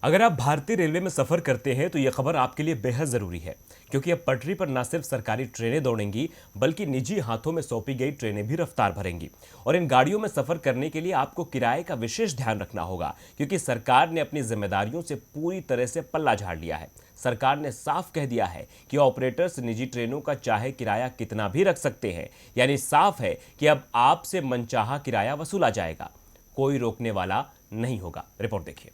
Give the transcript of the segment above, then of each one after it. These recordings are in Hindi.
अगर आप भारतीय रेलवे में सफर करते हैं तो यह खबर आपके लिए बेहद जरूरी है, क्योंकि अब पटरी पर न सिर्फ सरकारी ट्रेनें दौड़ेंगी बल्कि निजी हाथों में सौंपी गई ट्रेनें भी रफ्तार भरेंगी। और इन गाड़ियों में सफर करने के लिए आपको किराए का विशेष ध्यान रखना होगा, क्योंकि सरकार ने अपनी जिम्मेदारियों से पूरी तरह से पल्ला झाड़ लिया है। सरकार ने साफ कह दिया है कि ऑपरेटर्स निजी ट्रेनों का चाहे किराया कितना भी रख सकते हैं, यानी साफ है कि अब आपसे मनचाहा किराया वसूला जाएगा, कोई रोकने वाला नहीं होगा। रिपोर्ट देखिए।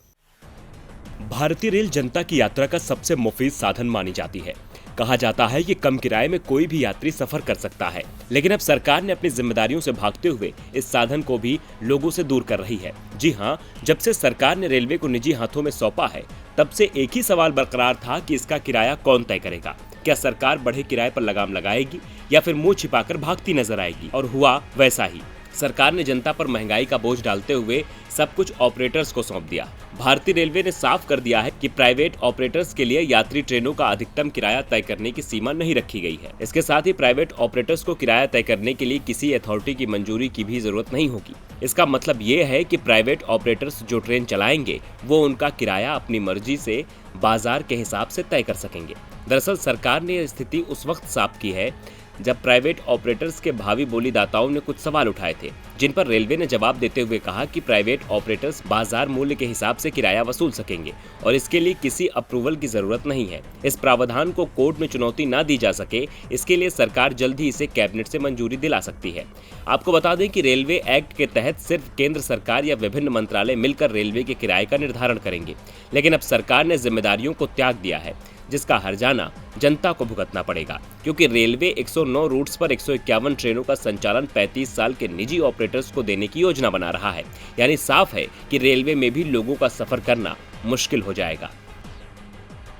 भारतीय रेल जनता की यात्रा का सबसे मुफीद साधन मानी जाती है। कहा जाता है कि कम किराए में कोई भी यात्री सफर कर सकता है, लेकिन अब सरकार ने अपनी जिम्मेदारियों से भागते हुए इस साधन को भी लोगों से दूर कर रही है। जी हां, जब से सरकार ने रेलवे को निजी हाथों में सौंपा है, तब से एक ही सवाल बरकरार था कि इसका किराया कौन तय करेगा। क्या सरकार बढ़े किराए पर लगाम लगाएगी या फिर मुंह छिपाकर भागती नजर आएगी? और हुआ वैसा ही। सरकार ने जनता पर महंगाई का बोझ डालते हुए सब कुछ ऑपरेटर्स को सौंप दिया। भारतीय रेलवे ने साफ कर दिया है कि प्राइवेट ऑपरेटर्स के लिए यात्री ट्रेनों का अधिकतम किराया तय करने की सीमा नहीं रखी गई है। इसके साथ ही प्राइवेट ऑपरेटर्स को किराया तय करने के लिए किसी अथॉरिटी की मंजूरी की भी जरूरत नहीं होगी। इसका मतलब ये है कि प्राइवेट ऑपरेटर्स जो ट्रेन चलाएंगे वो उनका किराया अपनी मर्जी से बाजार के हिसाब से तय कर सकेंगे। दरअसल सरकार ने यह स्थिति उस वक्त साफ की है जब प्राइवेट ऑपरेटर्स के भावी बोलीदाताओं ने कुछ सवाल उठाए थे, जिन पर रेलवे ने जवाब देते हुए कहा कि प्राइवेट ऑपरेटर्स बाजार मूल्य के हिसाब से किराया वसूल सकेंगे और इसके लिए किसी अप्रूवल की जरूरत नहीं है। इस प्रावधान को कोर्ट में चुनौती न दी जा सके, इसके लिए सरकार जल्द ही इसे कैबिनेट से मंजूरी दिला सकती है। आपको बता दें कि रेलवे एक्ट के तहत सिर्फ केंद्र सरकार या विभिन्न मंत्रालय मिलकर रेलवे के किराए का निर्धारण करेंगे, लेकिन अब सरकार ने जिम्मेदारियों को त्याग दिया है, जिसका हर्जाना जनता को भुगतना पड़ेगा, क्योंकि रेलवे 109 रूट्स पर 151 ट्रेनों का संचालन 35 साल के निजी ऑपरेटर्स को देने की योजना बना रहा है। यानी साफ है कि रेलवे में भी लोगों का सफर करना मुश्किल हो जाएगा।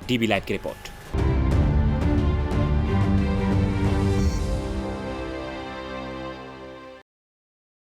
डीबी लाइव की रिपोर्ट।